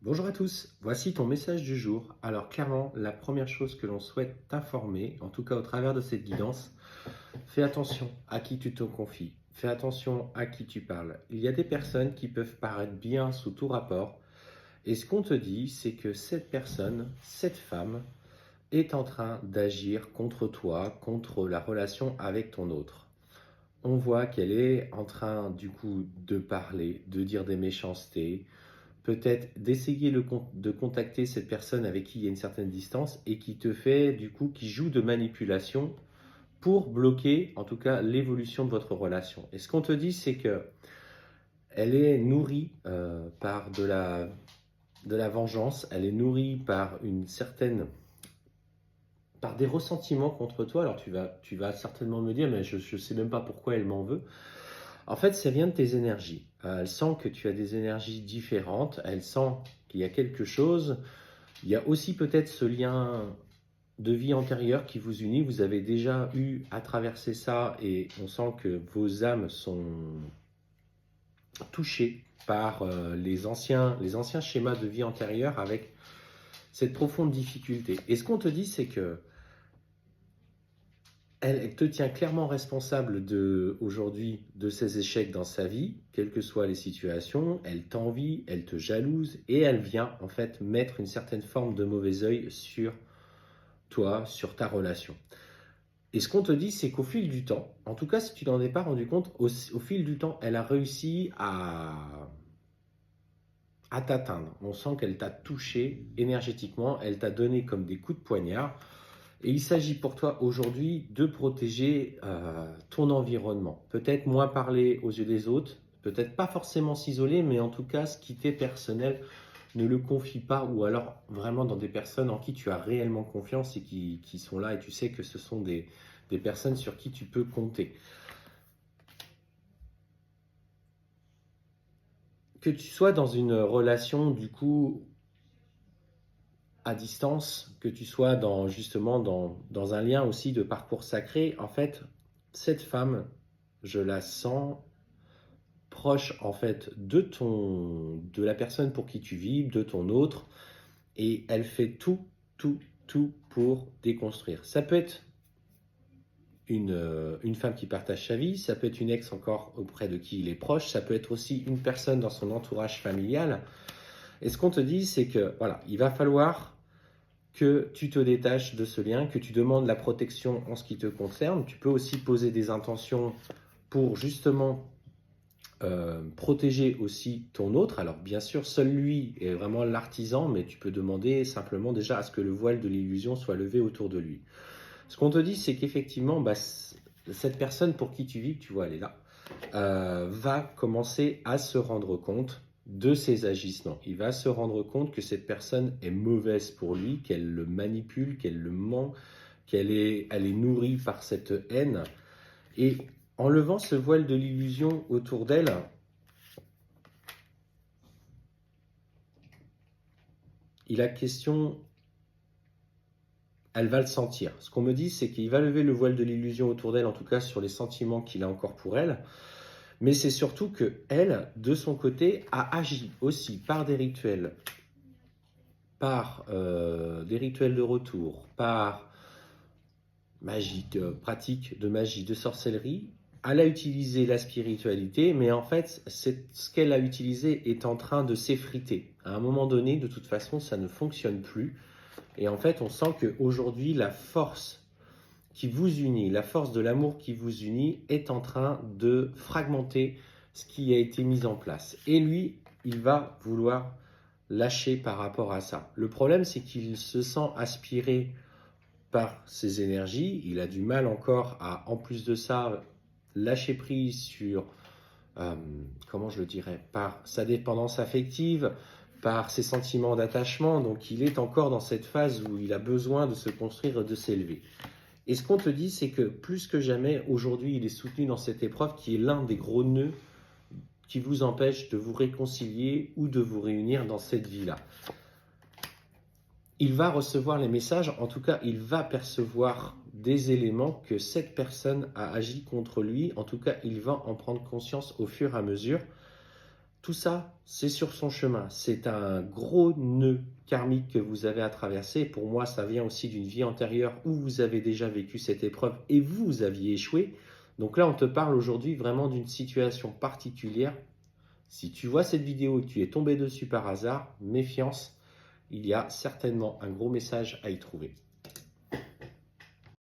Bonjour à tous, voici ton message du jour. Alors clairement, la première chose que l'on souhaite t'informer, en tout cas au travers de cette guidance, fais attention à qui tu te confies, fais attention à qui tu parles. Il y a des personnes qui peuvent paraître bien sous tout rapport, et ce qu'on te dit, c'est que cette personne, cette femme, est en train d'agir contre toi, contre la relation avec ton autre. On voit qu'elle est en train du coup de parler, de dire des méchancetés, peut-être d'essayer de contacter cette personne avec qui il y a une certaine distance et qui te fait, du coup, qui joue de manipulation pour bloquer, en tout cas, l'évolution de votre relation. Et ce qu'on te dit, c'est que elle est nourrie par de la vengeance, elle est nourrie par par des ressentiments contre toi. Alors tu vas certainement me dire, mais je ne sais même pas pourquoi elle m'en veut. En fait, ça vient de tes énergies. Elle sent que tu as des énergies différentes, elle sent qu'il y a quelque chose. Il y a aussi peut-être ce lien de vie antérieure qui vous unit. Vous avez déjà eu à traverser ça et on sent que vos âmes sont touchées par les anciens schémas de vie antérieure avec cette profonde difficulté. Et ce qu'on te dit, c'est que elle te tient clairement responsable aujourd'hui de ses échecs dans sa vie, quelles que soient les situations. Elle t'envie, elle te jalouse et elle vient en fait mettre une certaine forme de mauvais œil sur toi, sur ta relation. Et ce qu'on te dit, c'est qu'au fil du temps, en tout cas si tu n'en es pas rendu compte, au fil du temps, elle a réussi à t'atteindre. On sent qu'elle t'a touché énergétiquement, elle t'a donné comme des coups de poignard. Et il s'agit pour toi aujourd'hui de protéger ton environnement. Peut-être moins parler aux yeux des autres, peut-être pas forcément s'isoler, mais en tout cas, ce qui t'est personnel, ne le confie pas ou alors vraiment dans des personnes en qui tu as réellement confiance et qui sont là et tu sais que ce sont des personnes sur qui tu peux compter. Que tu sois dans une relation du coup à distance, que tu sois justement dans un lien aussi de parcours sacré, en fait, cette femme, je la sens proche en fait de la personne pour qui tu vis, de ton autre, et elle fait tout pour déconstruire. Ça peut être une femme qui partage sa vie, ça peut être une ex encore auprès de qui il est proche, ça peut être aussi une personne dans son entourage familial. Et ce qu'on te dit, c'est que voilà, il va falloir que tu te détaches de ce lien, que tu demandes la protection en ce qui te concerne. Tu peux aussi poser des intentions pour justement protéger aussi ton autre. Alors bien sûr, seul lui est vraiment l'artisan, mais tu peux demander simplement déjà à ce que le voile de l'illusion soit levé autour de lui. Ce qu'on te dit, c'est qu'effectivement, cette personne pour qui tu vis, tu vois, elle est là, va commencer à se rendre compte de ses agissements. Il va se rendre compte que cette personne est mauvaise pour lui, qu'elle le manipule, qu'elle le ment, elle est nourrie par cette haine. Et en levant ce voile de l'illusion autour d'elle, il a question, elle va le sentir. Ce qu'on me dit, c'est qu'il va lever le voile de l'illusion autour d'elle, en tout cas sur les sentiments qu'il a encore pour elle. Mais c'est surtout que elle, de son côté, a agi aussi par des rituels, par des rituels de retour, par pratiques de magie, de sorcellerie. Elle a utilisé la spiritualité, mais en fait, ce qu'elle a utilisé est en train de s'effriter. À un moment donné, de toute façon, ça ne fonctionne plus. Et en fait, on sent qu'aujourd'hui, la force qui vous unit, la force de l'amour qui vous unit est en train de fragmenter ce qui a été mis en place. Et lui, il va vouloir lâcher par rapport à ça. Le problème, c'est qu'il se sent aspiré par ses énergies. Il a du mal encore à, en plus de ça, lâcher prise sur, comment je le dirais, par sa dépendance affective, par ses sentiments d'attachement. Donc il est encore dans cette phase où il a besoin de se construire et de s'élever. Et ce qu'on te dit, c'est que plus que jamais, aujourd'hui, il est soutenu dans cette épreuve qui est l'un des gros nœuds qui vous empêche de vous réconcilier ou de vous réunir dans cette vie-là. Il va recevoir les messages, en tout cas, il va percevoir des éléments que cette personne a agi contre lui. En tout cas, il va en prendre conscience au fur et à mesure. Tout ça, c'est sur son chemin. C'est un gros nœud karmique que vous avez à traverser. Pour moi, ça vient aussi d'une vie antérieure où vous avez déjà vécu cette épreuve et vous aviez échoué. Donc là, on te parle aujourd'hui vraiment d'une situation particulière. Si tu vois cette vidéo et que tu es tombé dessus par hasard, méfiance, il y a certainement un gros message à y trouver.